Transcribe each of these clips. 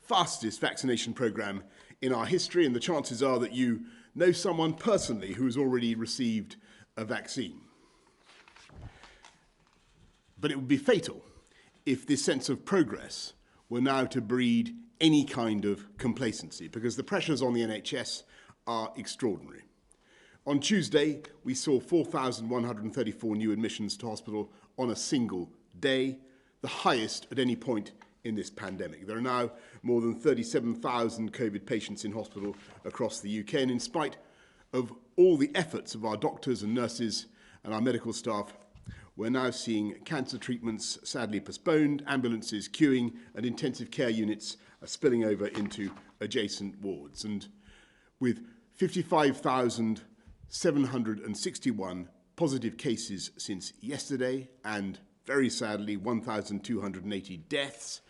fastest vaccination programme in our history, and the chances are that you know someone personally who has already received a vaccine. But it would be fatal if this sense of progress were now to breed any kind of complacency, because the pressures on the NHS are extraordinary. On Tuesday, we saw 4,134 new admissions to hospital on a single day, the highest at any point in this pandemic. There are now more than 37,000 COVID patients in hospital across the UK, and in spite of all the efforts of our doctors and nurses and our medical staff, we're now seeing cancer treatments sadly postponed, ambulances queuing, and intensive care units spilling over into adjacent wards. And with 55,761 positive cases since yesterday, and very sadly 1,280 deaths,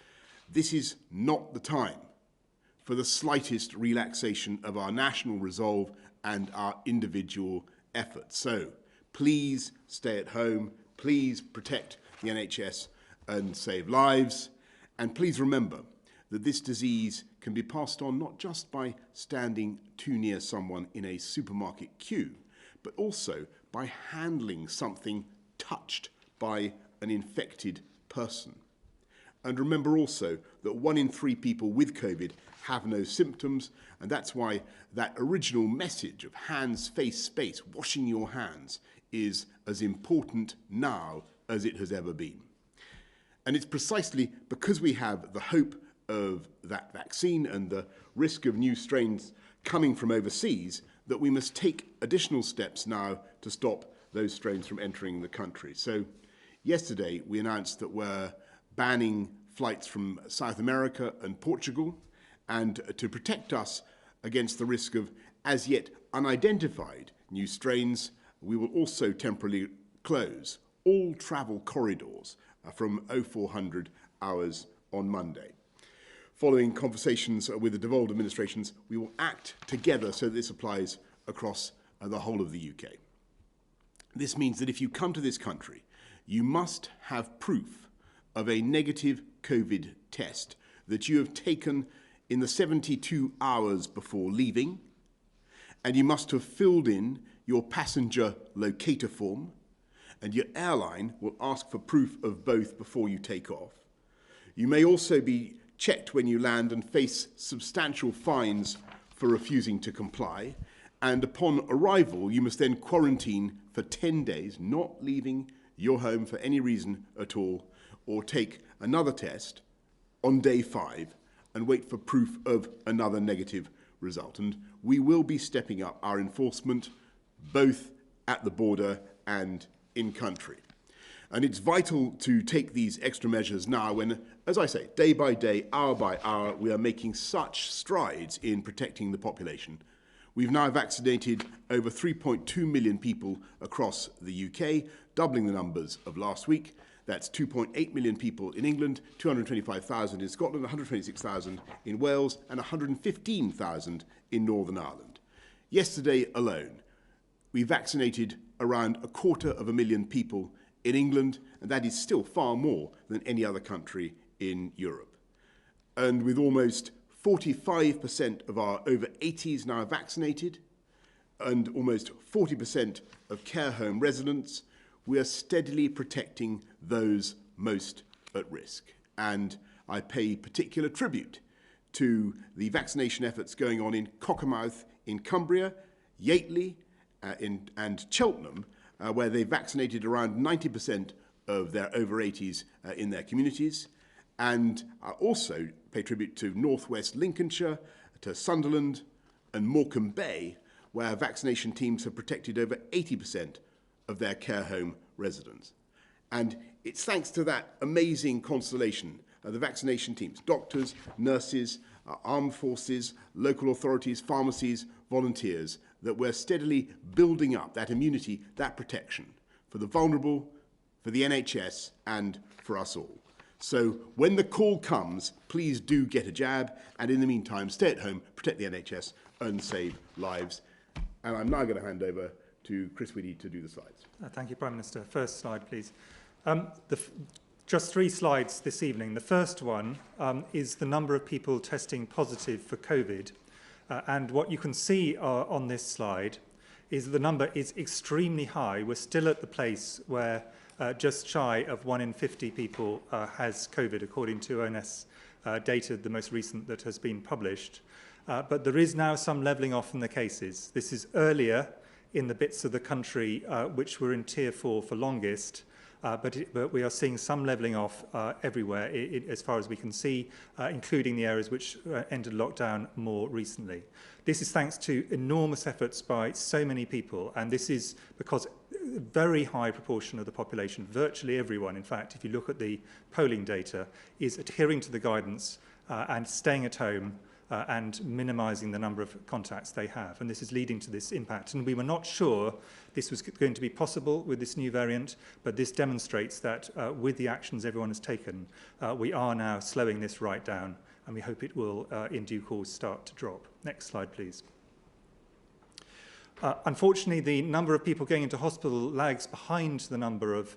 this is not the time for the slightest relaxation of our national resolve and our individual efforts. So please stay at home. Please protect the NHS and save lives. And please remember that this disease can be passed on not just by standing too near someone in a supermarket queue, but also by handling something touched by an infected person. And remember also that 1 in 3 people with COVID have no symptoms, and that's why that original message of hands, face, space, washing your hands, is as important now as it has ever been. And it's precisely because we have the hope of that vaccine and the risk of new strains coming from overseas that we must take additional steps now to stop those strains from entering the country. So yesterday we announced that we're banning flights from South America and Portugal, and to protect us against the risk of as yet unidentified new strains, we will also temporarily close all travel corridors from 0400 hours on Monday. Following conversations with the devolved administrations, we will act together so that this applies across the whole of the UK. This means that if you come to this country, you must have proof of a negative COVID test that you have taken in the 72 hours before leaving, and you must have filled in your passenger locator form, and your airline will ask for proof of both before you take off. You may also be checked when you land and face substantial fines for refusing to comply, and upon arrival you must then quarantine for 10 days, not leaving your home for any reason at all, or take another test on day 5 and wait for proof of another negative result. And we will be stepping up our enforcement both at the border and in country. And it's vital to take these extra measures now when, as I say, day by day, hour by hour, we are making such strides in protecting the population. We've now vaccinated over 3.2 million people across the UK, doubling the numbers of last week. That's 2.8 million people in England, 225,000 in Scotland, 126,000 in Wales, and 115,000 in Northern Ireland. Yesterday alone, we vaccinated around 250,000 people in England, and that is still far more than any other country in Europe. And with almost 45% of our over 80s now vaccinated, and almost 40% of care home residents, we are steadily protecting those most at risk. And I pay particular tribute to the vaccination efforts going on in Cockermouth in Cumbria, Yateley, and Cheltenham, where they vaccinated around 90% of their over 80s in their communities. And I also pay tribute to Northwest Lincolnshire, to Sunderland and Morecambe Bay, where vaccination teams have protected over 80% of their care home residents. And it's thanks to that amazing constellation of the vaccination teams, doctors, nurses, armed forces, local authorities, pharmacies, volunteers, that we're steadily building up that immunity, that protection for the vulnerable, for the NHS, and for us all. So when the call comes, please do get a jab, and in the meantime, stay at home, protect the NHS, and save lives. And I'm now going to hand over to Chris Whitty to do the slides. Thank you, Prime Minister. First slide, please. Just 3 slides this evening. The first one is the number of people testing positive for COVID. And what you can see on this slide is the number is extremely high. We're still at the place where just shy of 1 in 50 people has COVID, according to ONS data, the most recent that has been published. But there is now some levelling off in the cases. This is earlier in the bits of the country which were in Tier 4 for longest, but we are seeing some levelling off everywhere, as far as we can see, including the areas which entered lockdown more recently. This is thanks to enormous efforts by so many people, and this is because a very high proportion of the population, virtually everyone, in fact, if you look at the polling data, is adhering to the guidance and staying at home and minimising the number of contacts they have. And this is leading to this impact. And we were not sure this was going to be possible with this new variant, but this demonstrates that with the actions everyone has taken, we are now slowing this right down, and we hope it will, in due course, start to drop. Next slide, please. Unfortunately, the number of people going into hospital lags behind the number of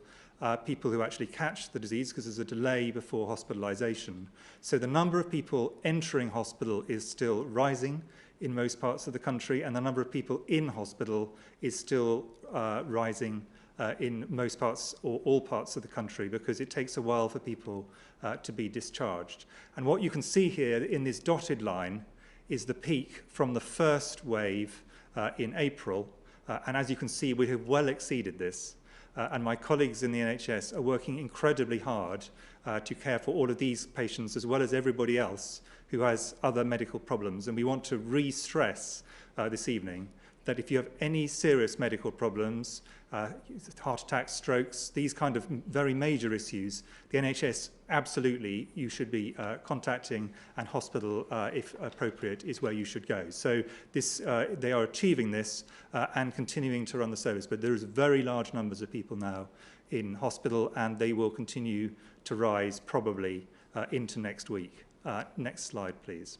people who actually catch the disease, because there's a delay before hospitalisation. So the number of people entering hospital is still rising in most parts of the country, and the number of people in hospital is still rising in most parts or all parts of the country, because it takes a while for people to be discharged. And what you can see here in this dotted line is the peak from the first wave in April, and as you can see, we have well exceeded this. And my colleagues in the NHS are working incredibly hard to care for all of these patients as well as everybody else who has other medical problems. And we want to re-stress this evening that if you have any serious medical problems, heart attacks, strokes, these kind of very major issues, the NHS absolutely you should be contacting, and hospital, if appropriate, is where you should go. So this, they are achieving this and continuing to run the service, but there is very large numbers of people now in hospital, and they will continue to rise probably into next week. Next slide, please.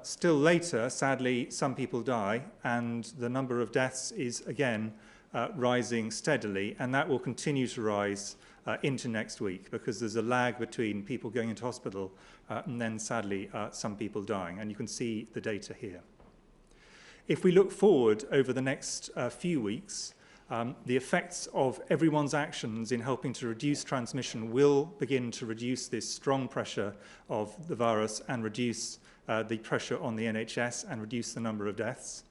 Still later, sadly, some people die, and the number of deaths is again rising steadily, and that will continue to rise into next week, because there's a lag between people going into hospital and then, sadly, some people dying, and you can see the data here. If we look forward over the next few weeks, the effects of everyone's actions in helping to reduce transmission will begin to reduce this strong pressure of the virus and reduce the pressure on the NHS and reduce the number of deaths.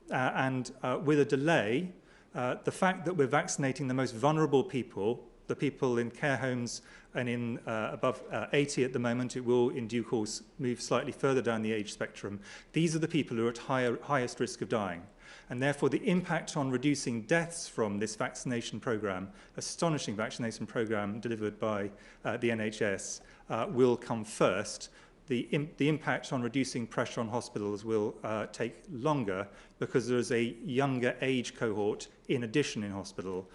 With a delay, the fact that we're vaccinating the most vulnerable people, the people in care homes and in above 80 at the moment, it will in due course move slightly further down the age spectrum. These are the people who are at highest risk of dying. And therefore, the impact on reducing deaths from this vaccination programme, astonishing vaccination programme delivered by the NHS, will come first. The impact on reducing pressure on hospitals will take longer, because there is a younger age cohort in addition in hospital,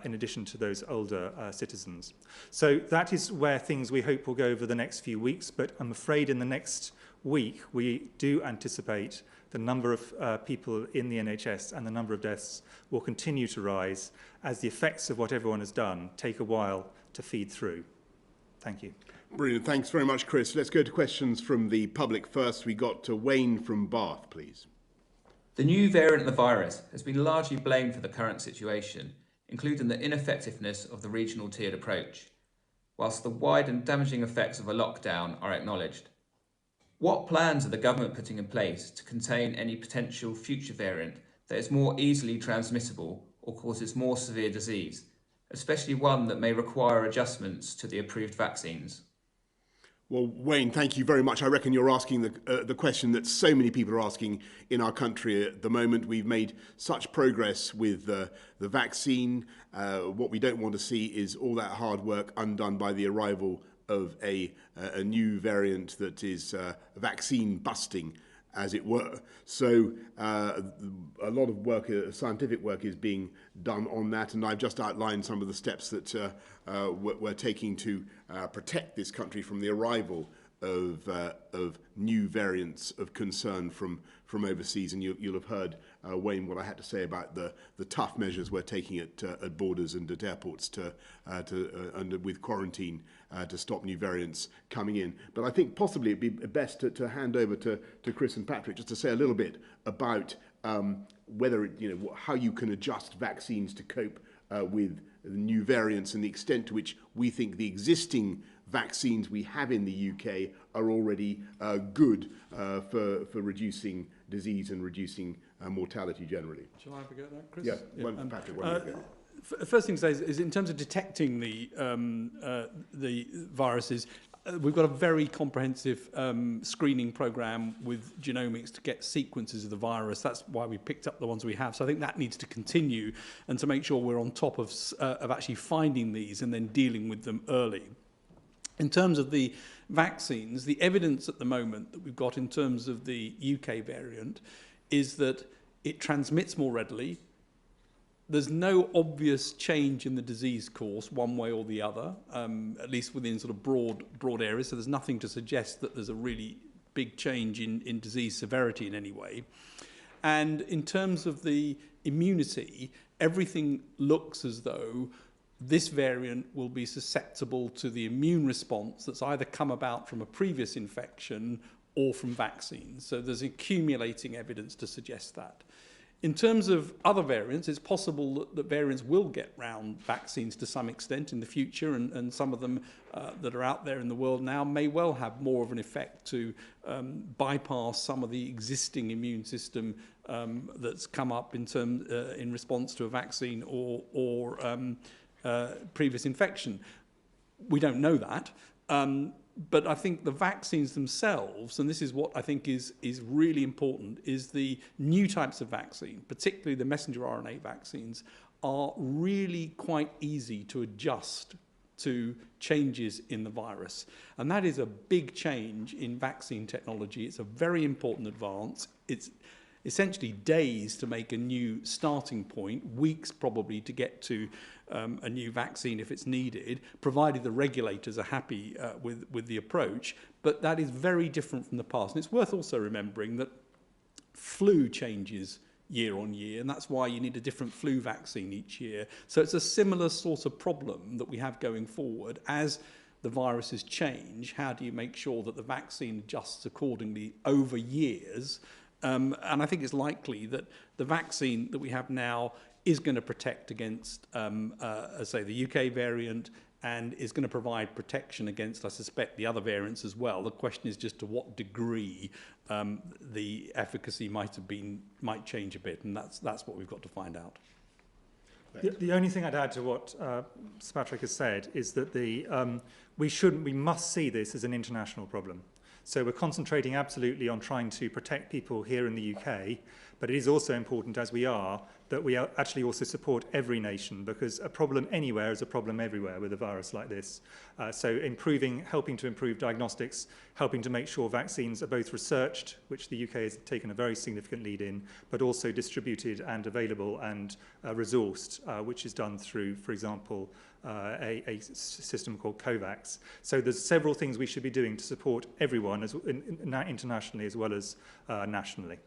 in addition to those older citizens. So that is where things we hope will go over the next few weeks, but I'm afraid in the next week we do anticipate the number of people in the NHS and the number of deaths will continue to rise as the effects of what everyone has done take a while to feed through. Thank you. Brilliant. Thanks very much, Chris. Let's go to questions from the public first. We got Wayne from Bath, please. The new variant of the virus has been largely blamed for the current situation, including the ineffectiveness of the regional tiered approach, whilst the wide and damaging effects of a lockdown are acknowledged. What plans are the government putting in place to contain any potential future variant that is more easily transmissible or causes more severe disease, especially one that may require adjustments to the approved vaccines? Well, Wayne, thank you very much. I reckon you're asking the question that so many people are asking in our country at the moment. We've made such progress with the vaccine. What we don't want to see is all that hard work undone by the arrival of a new variant that is vaccine busting, as it were. So a lot of work, scientific work, is being done on that, and I've just outlined some of the steps that we're taking to protect this country from the arrival of new variants of concern from overseas, and you'll have heard, Wayne, what I had to say about the tough measures we're taking at borders and at airports with quarantine to stop new variants coming in. But I think possibly it'd be best to hand over to Chris and Patrick just to say a little bit about whether how you can adjust vaccines to cope with the new variants and the extent to which we think the existing vaccines we have in the UK are already good for reducing disease and reducing mortality generally. Shall I forget that, Chris? Yeah. Patrick, first thing to say is in terms of detecting the viruses, we've got a very comprehensive screening program with genomics to get sequences of the virus. That's why we picked up the ones we have. So I think that needs to continue, and to make sure we're on top of actually finding these and then dealing with them early. In terms of the vaccines, the evidence at the moment that we've got in terms of the UK variant is that it transmits more readily. There's no obvious change in the disease course one way or the other, at least within sort of broad areas. So there's nothing to suggest that there's a really big change in disease severity in any way. And in terms of the immunity, everything looks as though this variant will be susceptible to the immune response that's either come about from a previous infection or from vaccines. So there's accumulating evidence to suggest that. In terms of other variants, it's possible that variants will get round vaccines to some extent in the future, and some of them that are out there in the world now may well have more of an effect to bypass some of the existing immune system that's come up in response to a vaccine or previous infection. We don't know that. But I think the vaccines themselves, and this is what I think is really important, is the new types of vaccine, particularly the messenger RNA vaccines, are really quite easy to adjust to changes in the virus. And that is a big change in vaccine technology. It's a very important advance. It's essentially days to make a new starting point, weeks probably to get to a new vaccine if it's needed, provided the regulators are happy with the approach. But that is very different from the past. And it's worth also remembering that flu changes year on year, and that's why you need a different flu vaccine each year. So it's a similar sort of problem that we have going forward. As the viruses change, how do you make sure that the vaccine adjusts accordingly over years? And I think it's likely that the vaccine that we have now is going to protect against, say, the UK variant, and is going to provide protection against, I suspect, the other variants as well. The question is just to what degree the efficacy might change a bit, and that's what we've got to find out. The only thing I'd add to what Sir Patrick has said is that we must see this as an international problem. So we're concentrating absolutely on trying to protect people here in the UK, but it is also important, as we are, that we actually also support every nation, because a problem anywhere is a problem everywhere with a virus like this. So helping to improve diagnostics, helping to make sure vaccines are both researched, which the UK has taken a very significant lead in, but also distributed and available and resourced, which is done through, for example, a system called COVAX. So there's several things we should be doing to support everyone internationally as well as nationally.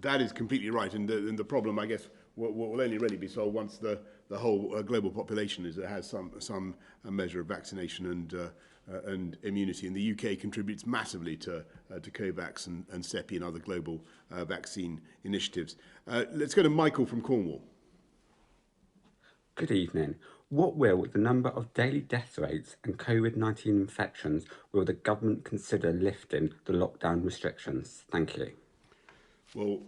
That is completely right, and the problem, I guess, will only really be solved once the whole global population has some measure of vaccination and immunity. And the UK contributes massively to COVAX and CEPI and other global vaccine initiatives. Let's go to Michael from Cornwall. Good evening. What will the number of daily death rates and COVID-19 infections will the government consider lifting the lockdown restrictions? Thank you. Well,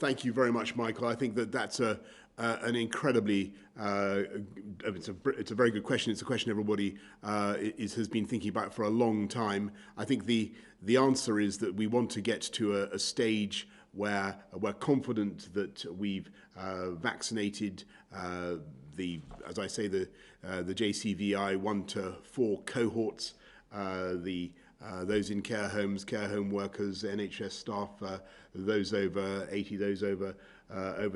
thank you very much, Michael. I think that's an incredibly, it's a very good question. It's a question everybody has been thinking about for a long time. I think the answer is that we want to get to a stage where we're confident that we've vaccinated as I say, the JCVI 1 to 4 cohorts, those in care homes, care home workers, NHS staff, those over 80, those over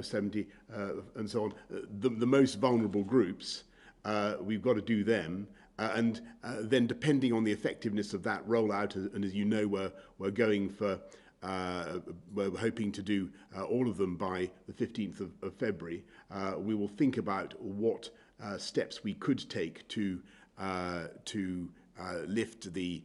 70, and so on. The most vulnerable groups, we've got to do them, and then depending on the effectiveness of that rollout, and as you know, we're going for, we're hoping to do all of them by the 15th of February, we will think about what steps we could take to lift the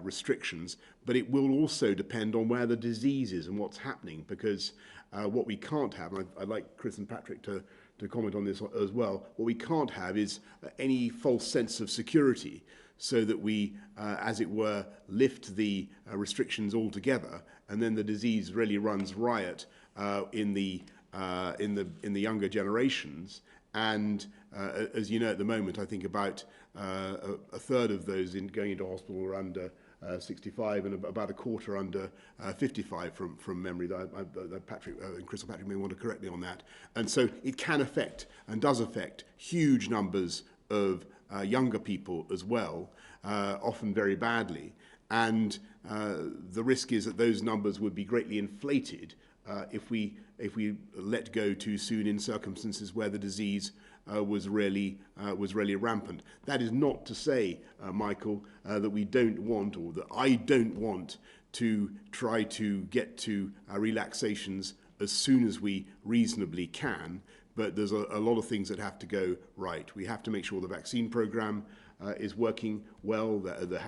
restrictions, but it will also depend on where the disease is and what's happening, because what we can't have, and I'd like Chris and Patrick to comment on this as well, what we can't have is any false sense of security, so that we, as it were, lift the restrictions altogether, and then the disease really runs riot in the younger generations. And as you know, at the moment, I think about a third of those going into hospital are under 65, and about a quarter under 55 from memory. Patrick and Chris or Patrick may want to correct me on that. And so it can affect, and does affect, huge numbers of younger people as well, often very badly. And the risk is that those numbers would be greatly inflated if we let go too soon in circumstances where the disease was really rampant. That is not to say, Michael, that we don't want, or that I don't want, to try to get to relaxations as soon as we reasonably can. But there's a lot of things that have to go right. We have to make sure the vaccine program is working well.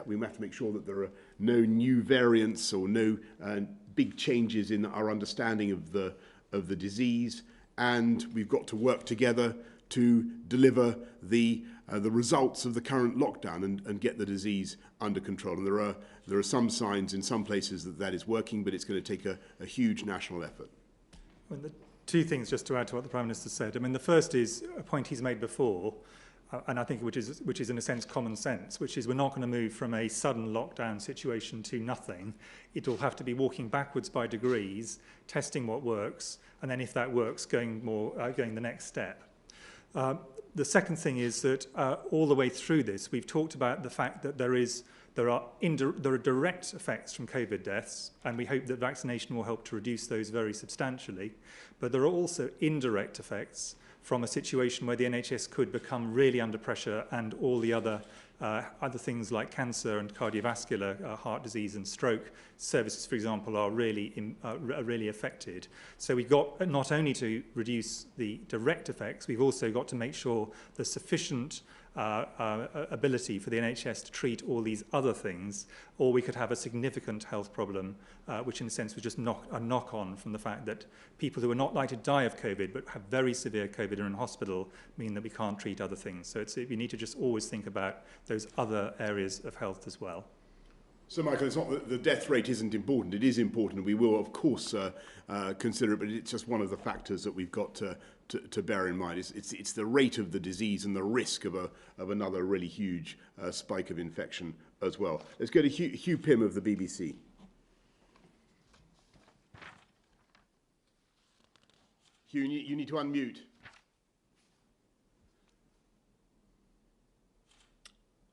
We have to make sure that there are no new variants or no big changes in our understanding of the disease. And we've got to work together to deliver the results of the current lockdown and get the disease under control. And there are some signs in some places that is working, but it's going to take a huge national effort. Well, the two things just to add to what the Prime Minister said. I mean, the first is a point he's made before, and I think which is in a sense common sense, which is we're not going to move from a sudden lockdown situation to nothing. It'll have to be walking backwards by degrees, testing what works, and then if that works, going the next step. The second thing is that all the way through this, we've talked about the fact that there are direct effects from COVID deaths, and we hope that vaccination will help to reduce those very substantially. But there are also indirect effects from a situation where the NHS could become really under pressure, and all the other things like cancer and cardiovascular, heart disease and stroke services, for example, are really affected. So we've got not only to reduce the direct effects, we've also got to make sure there's sufficient ability for the NHS to treat all these other things, or we could have a significant health problem, which in a sense was just a knock-on from the fact that people who are not likely to die of COVID but have very severe COVID and are in hospital mean that we can't treat other things. So we need to just always think about those other areas of health as well. So, Michael, it's not that the death rate isn't important. It is important, and we will, of course, consider it, but it's just one of the factors that we've got to bear in mind. It's the rate of the disease and the risk of another really huge spike of infection as well. Let's go to Hugh Pym of the BBC. Hugh, you need to unmute.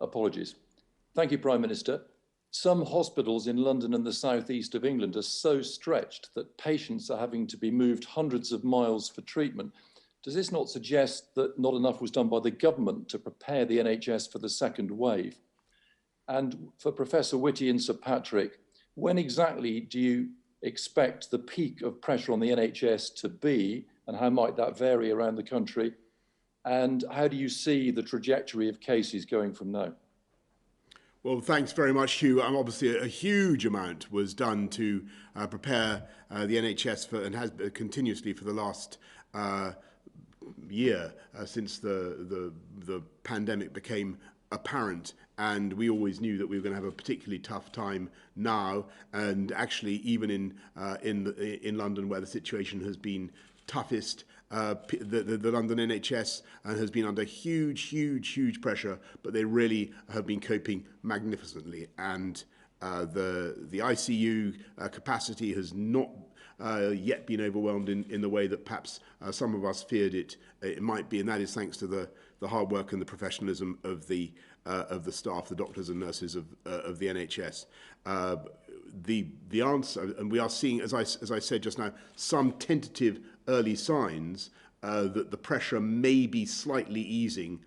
Apologies. Thank you, Prime Minister. Some hospitals in London and the southeast of England are so stretched that patients are having to be moved hundreds of miles for treatment. Does this not suggest that not enough was done by the government to prepare the NHS for the second wave? And for Professor Whitty and Sir Patrick, when exactly do you expect the peak of pressure on the NHS to be, and how might that vary around the country? And how do you see the trajectory of cases going from now? Well, thanks very much, Hugh. Obviously, a huge amount was done to prepare the NHS for, and has continuously for the last year since the pandemic became apparent. And we always knew that we were going to have a particularly tough time now, and actually even in London, where the situation has been toughest. The London NHS has been under huge pressure, but they really have been coping magnificently. And the ICU capacity has not yet been overwhelmed in the way that perhaps some of us feared it might be, and that is thanks to the hard work and the professionalism of the staff, the doctors and nurses of the NHS. The answer, and we are seeing, as I said just now, some tentative early signs that the pressure may be slightly easing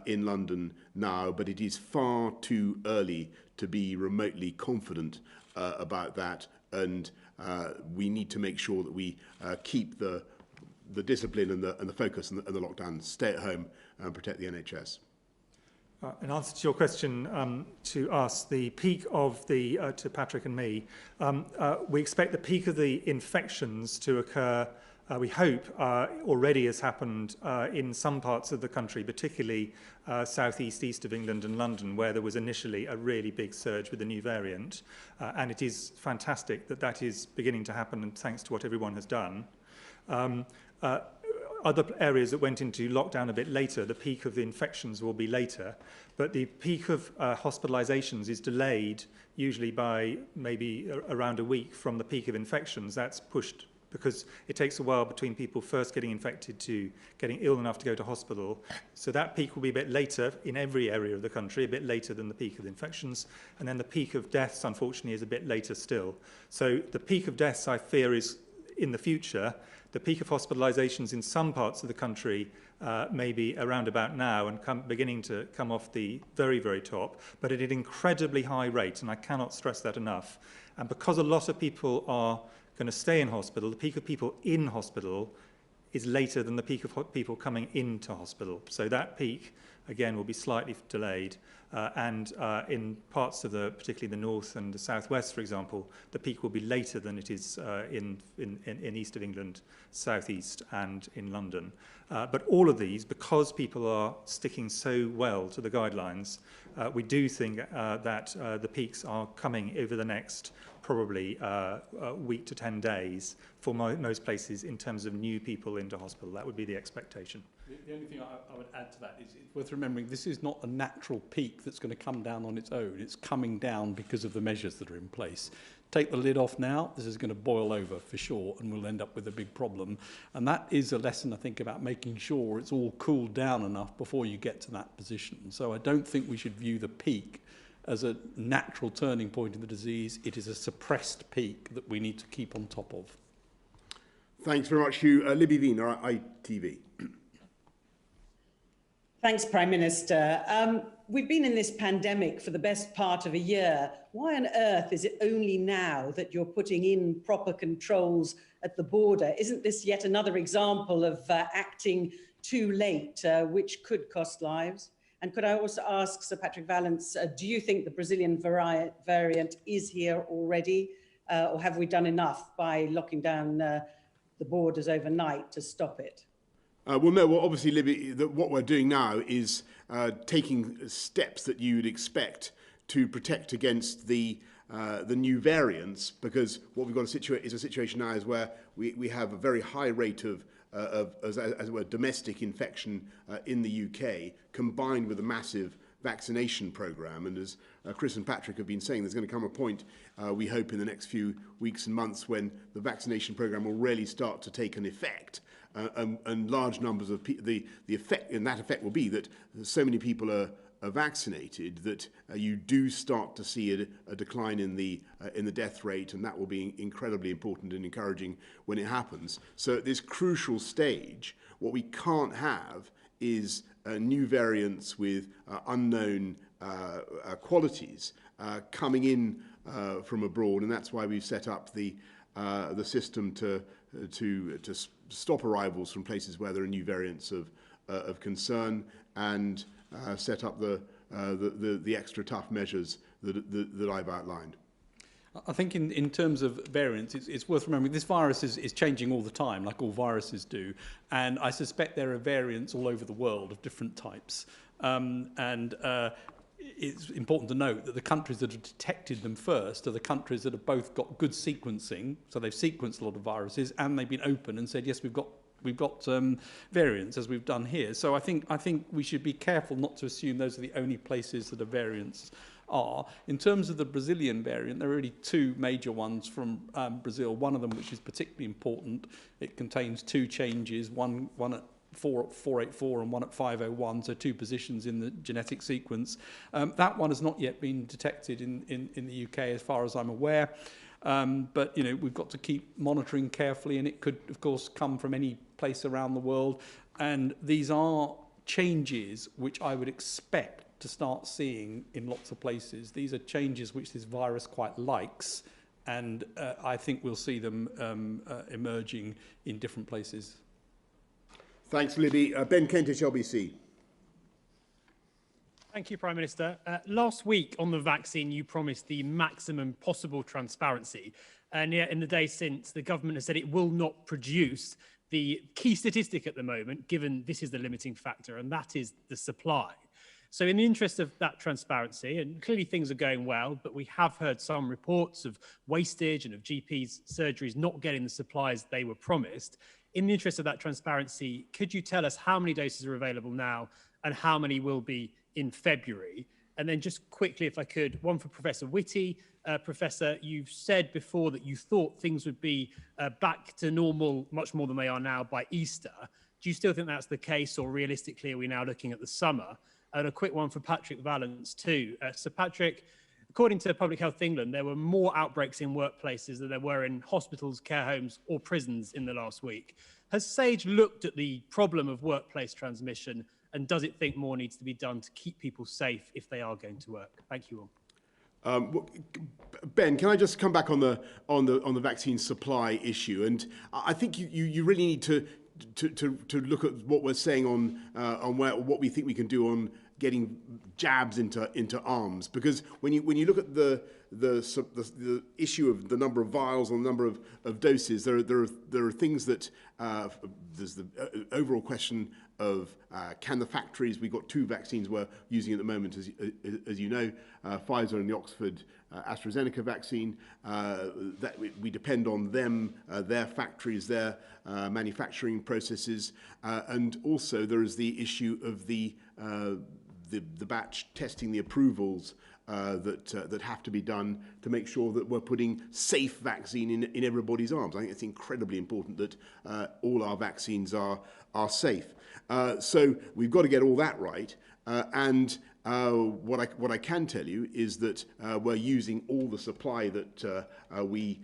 in London now, but it is far too early to be remotely confident about that, and we need to make sure that we keep the discipline and the focus and the lockdown, stay at home and protect the NHS. In answer to your question to us, the peak of the, to Patrick and me, we expect the peak of the infections to occur, we hope, already has happened in some parts of the country, particularly southeast, east of England and London, where there was initially a really big surge with the new variant. And it is fantastic that that is beginning to happen, and thanks to what everyone has done. Other areas that went into lockdown a bit later, the peak of the infections will be later, but the peak of hospitalizations is delayed usually by maybe around a week from the peak of infections. That's pushed because it takes a while between people first getting infected to getting ill enough to go to hospital. So that peak will be a bit later in every area of the country, a bit later than the peak of infections. And then the peak of deaths, unfortunately, is a bit later still. So the peak of deaths, I fear, is in the future. The peak of hospitalizations in some parts of the country may be around about now and beginning to come off the very, very top, but at an incredibly high rate, and I cannot stress that enough. And because a lot of people are going to stay in hospital, the peak of people in hospital is later than the peak of people coming into hospital. So that peak, again, will be slightly delayed. And in parts of particularly the north and the southwest, for example, the peak will be later than it is in east of England, southeast, and in London. But all of these, because people are sticking so well to the guidelines, we do think that the peaks are coming over the next probably week to 10 days for most places in terms of new people into hospital. That would be the expectation. The only thing I would add to that is it's worth remembering this is not a natural peak that's going to come down on its own. It's coming down because of the measures that are in place. Take the lid off now, this is going to boil over for sure, and we'll end up with a big problem. And that is a lesson, I think, about making sure it's all cooled down enough before you get to that position. So I don't think we should view the peak as a natural turning point in the disease. It is a suppressed peak that we need to keep on top of. Thanks very much, Hugh. Libby Veen, ITV. Thanks, Prime Minister. We've been in this pandemic for the best part of a year. Why on earth is it only now that you're putting in proper controls at the border? Isn't this yet another example of acting too late, which could cost lives? And could I also ask Sir Patrick Vallance, do you think the Brazilian variant is here already, or have we done enough by locking down the borders overnight to stop it? Well, no, obviously, Libby, what we're doing now is taking steps that you would expect to protect against the new variants, because what we've got is a situation now is where we have a very high rate of as it were, domestic infection in the UK, combined with a massive vaccination programme. And as Chris and Patrick have been saying, there's going to come a point, we hope in the next few weeks and months, when the vaccination programme will really start to take an effect. And large numbers of the effect, and that effect will be that so many people are vaccinated that you do start to see a decline in the death rate, and that will be incredibly important and encouraging when it happens. So at this crucial stage, what we can't have is new variants with unknown qualities coming in from abroad, and that's why we've set up the system to stop arrivals from places where there are new variants of concern, and set up the extra tough measures that I've outlined. I think in terms of variants, it's worth remembering this virus is changing all the time, like all viruses do. And I suspect there are variants all over the world of different types. It's important to note that the countries that have detected them first are the countries that have both got good sequencing, so they've sequenced a lot of viruses, and they've been open and said, yes, we've got variants, as we've done here. So I think we should be careful not to assume those are the only places that the variants are. In terms of the Brazilian variant, there are really two major ones from Brazil. One of them, which is particularly important, it contains two changes, one at 484 and one at 501, so two positions in the genetic sequence. That one has not yet been detected in the UK, as far as I'm aware. But we've got to keep monitoring carefully, and it could, of course, come from any place around the world. And these are changes which I would expect to start seeing in lots of places. These are changes which this virus quite likes, and I think we'll see them emerging in different places. Thanks, Libby. Ben Kentish, LBC. Thank you, Prime Minister. Last week on the vaccine, you promised the maximum possible transparency. And yet in the days since, the government has said it will not produce the key statistic at the moment, given this is the limiting factor, and that is the supply. So in the interest of that transparency, and clearly things are going well, but we have heard some reports of wastage and of GPs' surgeries not getting the supplies they were promised. In the interest of that transparency, could you tell us how many doses are available now and how many will be in February? And then just quickly, if I could, one for Professor Whitty. Professor, you've said before that you thought things would be back to normal much more than they are now by Easter. Do you still think that's the case, or realistically are we now looking at the summer? And a quick one for Patrick Vallance too. So Patrick, according to Public Health England, there were more outbreaks in workplaces than there were in hospitals, care homes or prisons in the last week. Has SAGE looked at the problem of workplace transmission, and does it think more needs to be done to keep people safe if they are going to work? Thank you all. Ben, can I just come back on the vaccine supply issue? And I think you really need to look at what we're saying on what we think we can do on getting jabs into arms, because when you look at the issue of the number of vials or the number of doses, there are things that there's the overall question of can the factories, we've got 2 vaccines we're using at the moment, as you know, Pfizer and the Oxford AstraZeneca vaccine, that we depend on them, their factories, their manufacturing processes, and also there is the issue of the batch testing, the approvals that have to be done to make sure that we're putting safe vaccine in everybody's arms. I think it's incredibly important that all our vaccines are safe. So we've got to get all that right. And what I can tell you is that we're using all the supply that we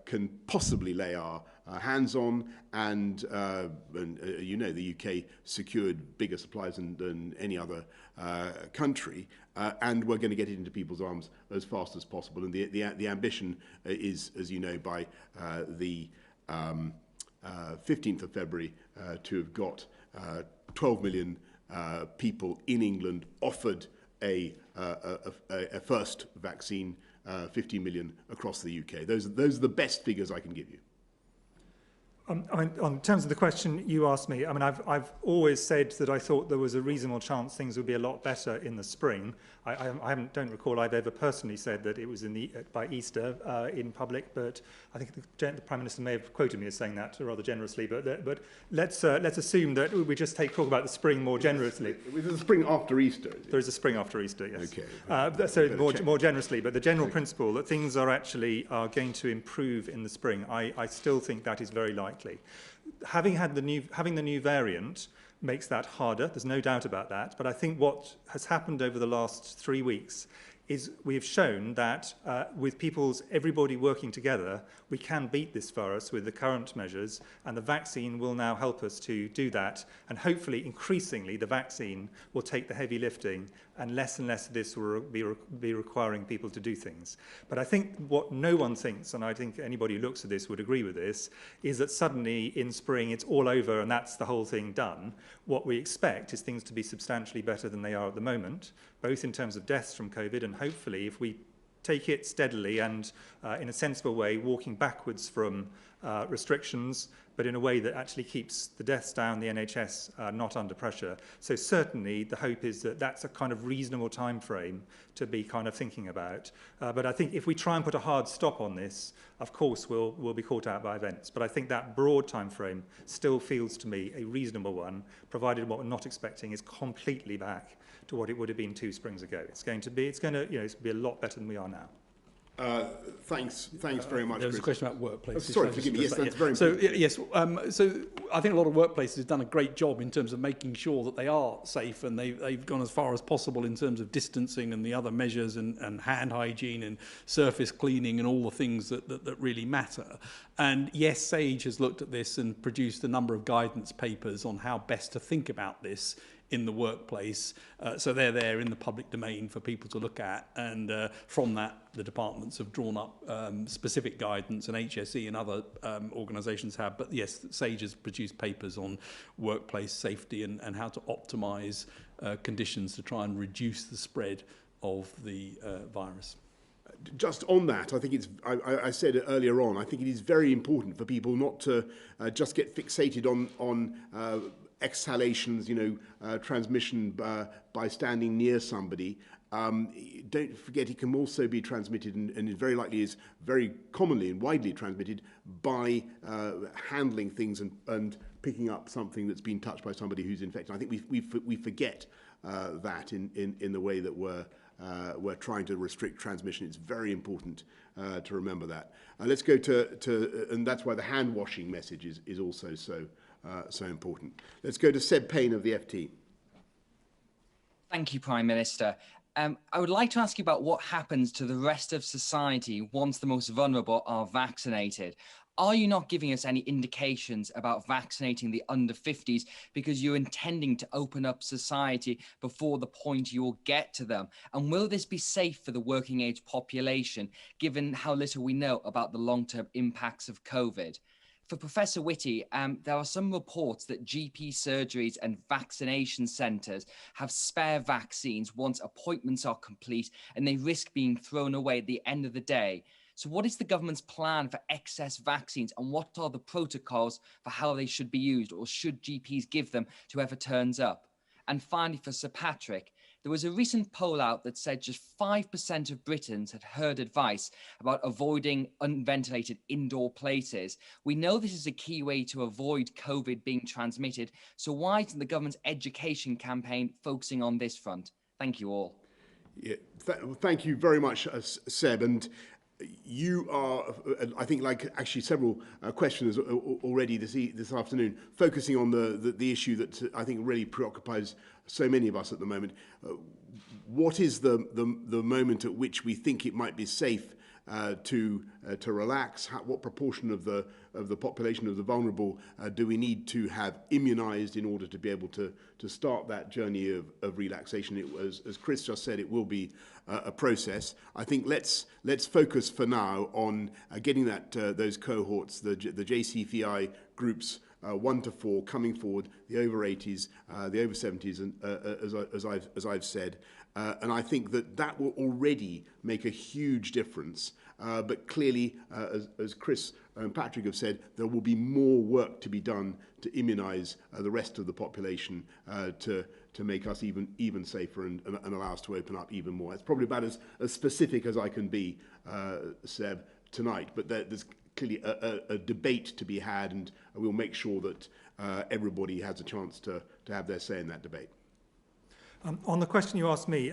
can possibly lay our hands on, and you know, the UK secured bigger supplies than any other country, and we're going to get it into people's arms as fast as possible. And the ambition is, as you know, by the 15th of February to have got 12 million people in England offered a first vaccine, 15 million across the UK. Those are the best figures I can give you. On terms of the question you asked me, I mean, I've always said that I thought there was a reasonable chance things would be a lot better in the spring. I don't recall I've ever personally said that it was by Easter in public, but I think the Prime Minister may have quoted me as saying that rather generously. But let's assume that we just talk about the spring more generously. There's a spring after Easter. There is a spring after Easter, yes. Okay. So more generously, but the general principle that things are going to improve in the spring, I still think that is very likely. Having the new variant makes that harder. There's no doubt about that. But I think what has happened over the last 3 weeks is we have shown that with everybody working together, we can beat this virus with the current measures, and the vaccine will now help us to do that. And hopefully, increasingly, the vaccine will take the heavy lifting, and less of this will be requiring people to do things. But I think what no one thinks, and I think anybody who looks at this would agree with this, is that suddenly in spring it's all over and that's the whole thing done. What we expect is things to be substantially better than they are at the moment, both in terms of deaths from COVID, and hopefully if we take it steadily and in a sensible way, walking backwards from restrictions, but in a way that actually keeps the deaths down, the NHS not under pressure. So certainly the hope is that that's a kind of reasonable time frame to be kind of thinking about. But I think if we try and put a hard stop on this, of course we'll be caught out by events. But I think that broad time frame still feels to me a reasonable one, provided what we're not expecting is completely back to what it would have been 2 springs ago. It's going to be a lot better than we are now. Thanks very much. There was a question about workplaces. Oh, sorry, forgive me. Yes, that's very important. So I think a lot of workplaces have done a great job in terms of making sure that they are safe, and they've gone as far as possible in terms of distancing and the other measures, and hand hygiene and surface cleaning and all the things that really matter. And yes, SAGE has looked at this and produced a number of guidance papers on how best to think about this in the workplace. So they're there in the public domain for people to look at. And from that, the departments have drawn up specific guidance, and HSE and other organisations have. But yes, SAGE has produced papers on workplace safety and how to optimise conditions to try and reduce the spread of the virus. Just on that, I think it's, I said it earlier on, I think it is very important for people not to just get fixated on exhalations, transmission by standing near somebody. Don't forget it can also be transmitted, and it very likely is very commonly and widely transmitted by handling things and picking up something that's been touched by somebody who's infected. I think we forget that in the way that we're trying to restrict transmission. It's very important to remember that. Let's go to and that's why the hand washing message is also so important. Let's go to Seb Payne of the FT. Thank you, Prime Minister. I would like to ask you about what happens to the rest of society once the most vulnerable are vaccinated. Are you not giving us any indications about vaccinating the under 50s because you're intending to open up society before the point you'll get to them? And will this be safe for the working age population, given how little we know about the long-term impacts of COVID? For Professor Whitty, there are some reports that GP surgeries and vaccination centres have spare vaccines once appointments are complete, and they risk being thrown away at the end of the day. So what is the government's plan for excess vaccines, and what are the protocols for how they should be used, or should GPs give them to whoever turns up? And finally, for Sir Patrick, there was a recent poll out that said just 5% of Britons had heard advice about avoiding unventilated indoor places. We know this is a key way to avoid COVID being transmitted. So why isn't the government's education campaign focusing on this front? Thank you all. Yeah, thank you very much, Seb. And you are, I think, like actually several questioners already this afternoon, focusing on the issue that I think really preoccupies so many of us at the moment. What is the moment at which we think it might be safe to relax? What proportion of the population of the vulnerable do we need to have immunised in order to be able to start that journey of relaxation? It was, as Chris just said, it will be a process. I think let's focus for now on getting those cohorts, the JCVI groups 1 to 4 coming forward, the over 80s, the over 70s, and as I've said. And I think that will already make a huge difference. But clearly, as Chris and Patrick have said, there will be more work to be done to immunise the rest of the population to make us even safer and allow us to open up even more. It's probably about as specific as I can be, Seb, tonight. But there's clearly a debate to be had, and we'll make sure that everybody has a chance to have their say in that debate. On the question you asked me,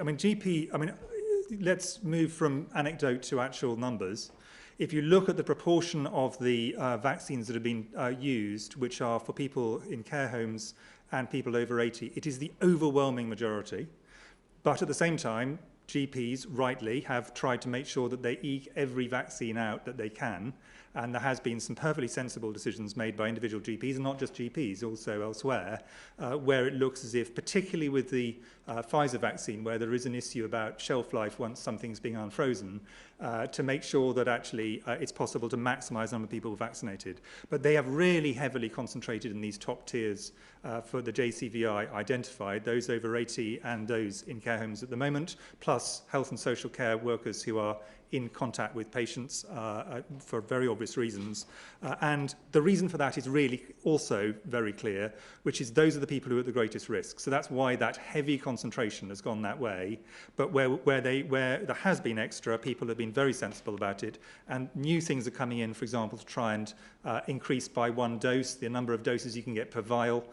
let's move from anecdote to actual numbers. If you look at the proportion of the vaccines that have been used, which are for people in care homes and people over 80, it is the overwhelming majority. But at the same time, GPs, rightly, have tried to make sure that they eke every vaccine out that they can. And there has been some perfectly sensible decisions made by individual GPs, and not just GPs, also elsewhere, where it looks as if, particularly with the Pfizer vaccine, where there is an issue about shelf life once something's being unfrozen, to make sure that actually it's possible to maximise the number of people vaccinated. But they have really heavily concentrated in these top tiers for the JCVI identified, those over 80 and those in care homes at the moment, plus health and social care workers who are in contact with patients for very obvious reasons. And the reason for that is really also very clear, which is those are the people who are at the greatest risk. So that's why that heavy concentration has gone that way. But where there has been extra, people have been very sensible about it. And new things are coming in, for example, to try and increase by 1 dose the number of doses you can get per vial.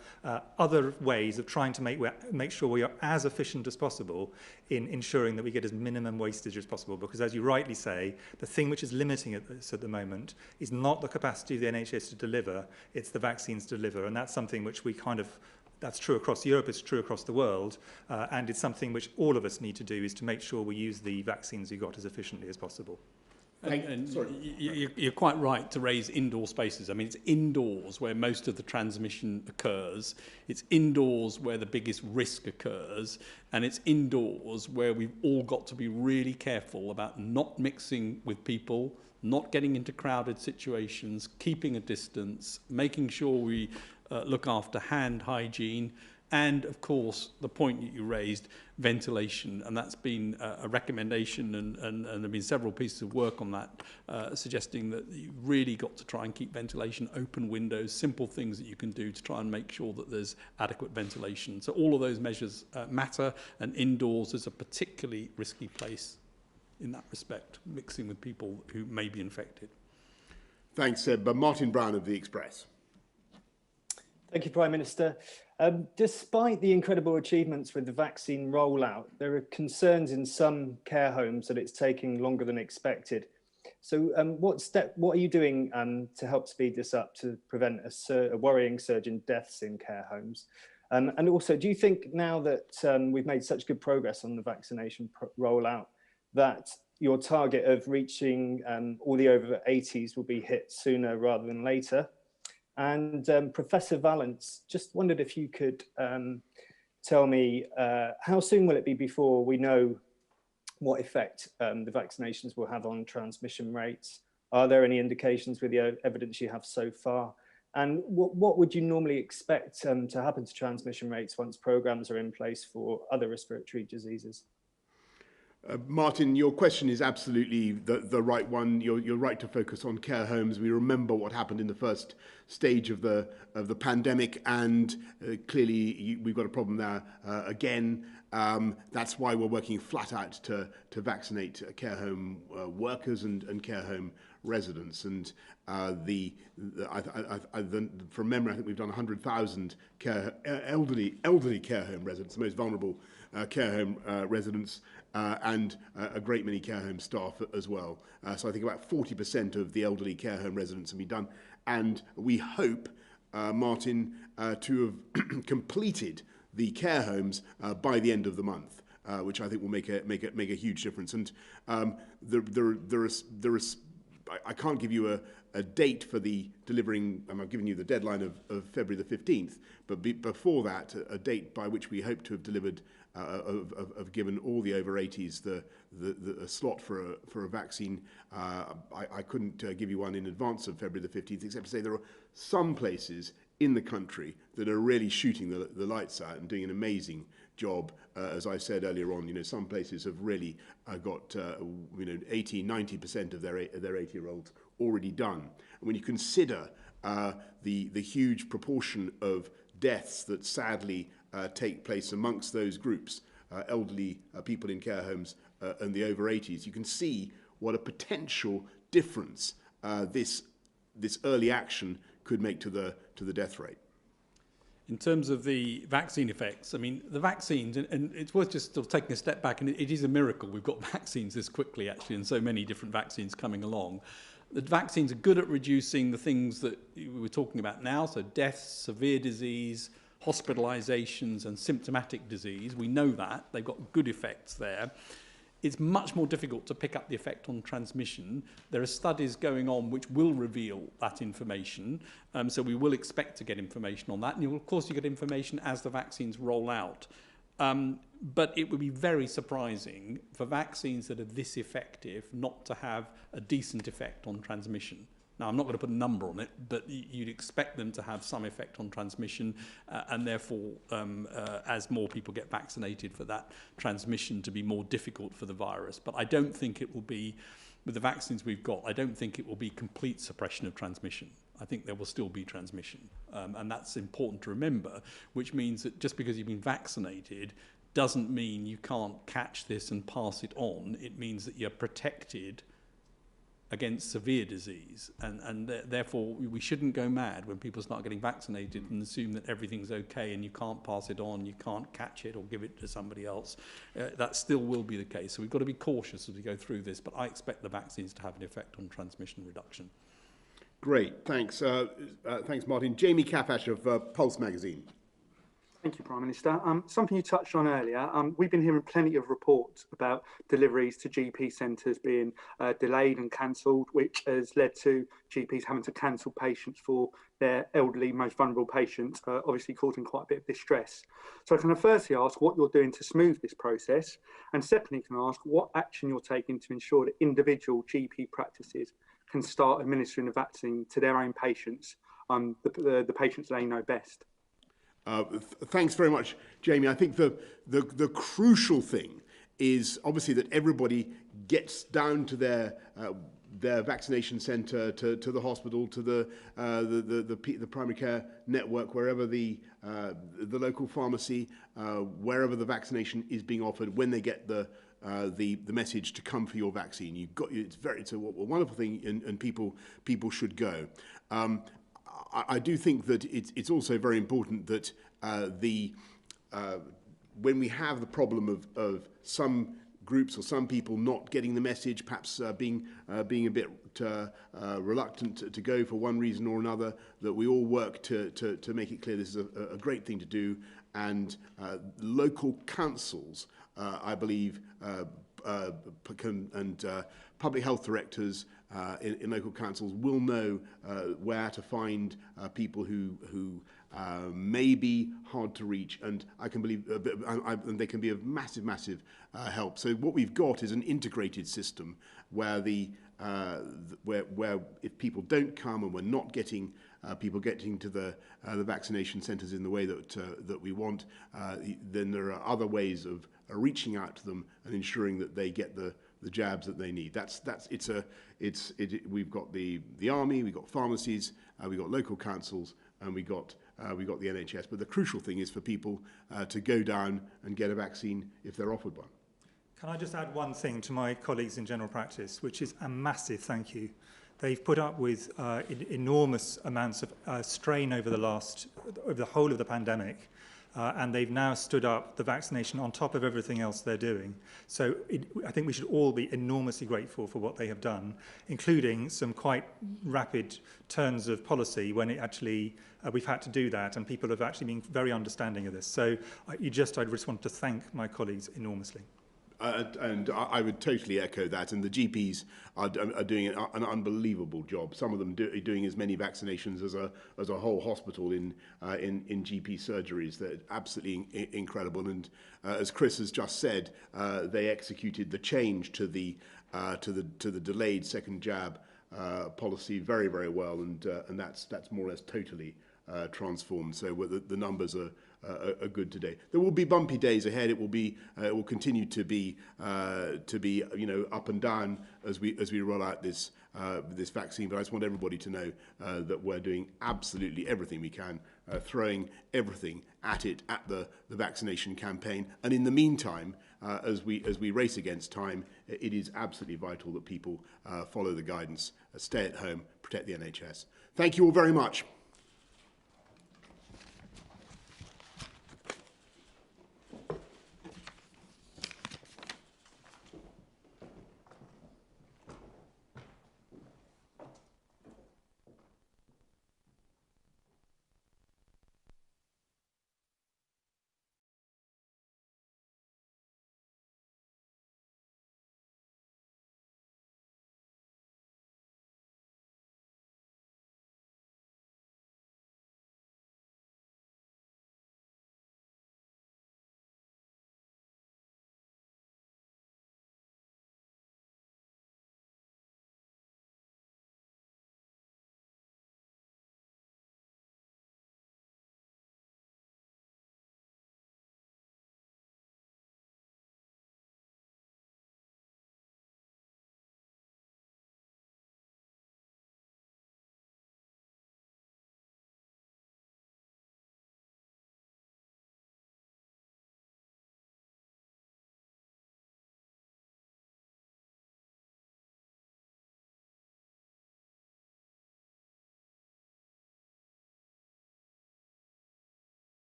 Other ways of trying to make sure we are as efficient as possible in ensuring that we get as minimum wastage as possible. Because as you rightly say, the thing which is limiting us at the moment is not the capacity of the NHS to deliver, it's the vaccines to deliver. And that's something which that's true across Europe, it's true across the world, and it's something which all of us need to do, is to make sure we use the vaccines we got as efficiently as possible. You're quite right to raise indoor spaces. I mean, it's indoors where most of the transmission occurs. It's indoors where the biggest risk occurs. And it's indoors where we've all got to be really careful about not mixing with people, not getting into crowded situations, keeping a distance, making sure we look after hand hygiene, and of course the point that you raised, ventilation, and that's been a recommendation, and there have been several pieces of work on that suggesting that you've really got to try and keep ventilation, open windows, simple things that you can do to try and make sure that there's adequate ventilation. So all of those measures matter, and indoors is a particularly risky place in that respect, mixing with people who may be infected. Thanks, Seb. Martin Brown of The Express. Thank you, Prime Minister. Despite the incredible achievements with the vaccine rollout, there are concerns in some care homes that it's taking longer than expected. So what are you doing to help speed this up to prevent a worrying surge in deaths in care homes? And also, do you think now that we've made such good progress on the vaccination rollout, that your target of reaching all the over 80s will be hit sooner rather than later? And Professor Vallance, just wondered if you could tell me how soon will it be before we know what effect the vaccinations will have on transmission rates? Are there any indications with the evidence you have so far? And what would you normally expect to happen to transmission rates once programs are in place for other respiratory diseases? Martin, your question is absolutely the right one. You're right to focus on care homes. We remember what happened in the first stage of the pandemic, and clearly we've got a problem there again. That's why we're working flat out to vaccinate care home workers and care home residents. And from memory, I think we've done 100,000 elderly care home residents, the most vulnerable care home residents, and a great many care home staff as well. So I think about 40% of the elderly care home residents have been done. And we hope, Martin, to have completed the care homes by the end of the month, which I think will make a huge difference. And I can't give you a date for the delivering. I'm giving you the deadline of February the 15th, but before that, a date by which we hope to have delivered, have given all the over 80s the slot for a vaccine. I couldn't give you one in advance of February the 15th, except to say there are some places in the country that are really shooting the lights out and doing an amazing job. As I said earlier on, some places have really got 80, 90% of their 80-year-olds already done. And when you consider the huge proportion of deaths that sadly take place amongst those groups, elderly people in care homes and the over 80s, you can see what a potential difference this early action could make to the death rate. In terms of the vaccine effects, I mean, the vaccines, and it's worth just still taking a step back, and it is a miracle we've got vaccines this quickly, actually, and so many different vaccines coming along. The vaccines are good at reducing the things that we were talking about now, so deaths, severe disease, hospitalizations, and symptomatic disease. We know that. They've got good effects there. It's much more difficult to pick up the effect on transmission. There are studies going on which will reveal that information, so we will expect to get information on that. And of course, you get information as the vaccines roll out. But it would be very surprising for vaccines that are this effective not to have a decent effect on transmission. Now, I'm not going to put a number on it, but you'd expect them to have some effect on transmission, and therefore, as more people get vaccinated, for that transmission to be more difficult for the virus. But I don't think it will be, with the vaccines we've got, I don't think it will be complete suppression of transmission. I think there will still be transmission, and that's important to remember, which means that just because you've been vaccinated doesn't mean you can't catch this and pass it on. It means that you're protected against severe disease, and therefore we shouldn't go mad when people start getting vaccinated and assume that everything's okay and you can't pass it on, you can't catch it or give it to somebody else. That still will be the case, so we've got to be cautious as we go through this, but I expect the vaccines to have an effect on transmission reduction. Great, thanks. Thanks, Martin. Jamie Cafash of Pulse magazine. Thank you, Prime Minister. Something you touched on earlier, we've been hearing plenty of reports about deliveries to GP centres being delayed and cancelled, which has led to GPs having to cancel patients for their elderly, most vulnerable patients, obviously causing quite a bit of distress. So can I firstly ask what you're doing to smooth this process? And secondly, can I ask what action you're taking to ensure that individual GP practices can start administering the vaccine to their own patients, the patients they know best? Thanks very much, Jamie. I think the crucial thing is obviously that everybody gets down to their vaccination centre, to the hospital, to the primary care network, wherever the local pharmacy, wherever the vaccination is being offered, when they get the message to come for your vaccine. It's a wonderful thing, and people should go. I do think that it's also very important that when we have the problem of some groups or some people not getting the message, perhaps being a bit reluctant to go for one reason or another, that we all work to make it clear this is a great thing to do. And local councils, I believe, and public health directors in local councils will know where to find people who may be hard to reach, and I can believe and they can be of massive help. So what we've got is an integrated system where where if people don't come and we're not getting people getting to the vaccination centres in the way that we want, then there are other ways of reaching out to them and ensuring that they get the jabs that they need. We've got the army, we've got pharmacies, we've got local councils, and we got the NHS. But the crucial thing is for people to go down and get a vaccine if they're offered one. Can I just add one thing to my colleagues in general practice, which is a massive thank you. They've put up with enormous amounts of strain over the whole of the pandemic. And they've now stood up the vaccination on top of everything else they're doing. So I think we should all be enormously grateful for what they have done, including some quite rapid turns of policy when it actually we've had to do that, and people have actually been very understanding of this. So I just want to thank my colleagues enormously. And I would totally echo that. And the GPs are doing an unbelievable job. Some of them are doing as many vaccinations as a whole hospital in GP surgeries. They're absolutely incredible. And as Chris has just said, they executed the change to the delayed second jab policy very well. And that's more or less totally transformed. So the numbers are good today. There will be bumpy days ahead. It will continue to be up and down as we roll out this vaccine. But I just want everybody to know that we're doing absolutely everything we can, throwing everything at the vaccination campaign. And in the meantime, as we race against time, it is absolutely vital that people follow the guidance, stay at home, protect the NHS. Thank you all very much.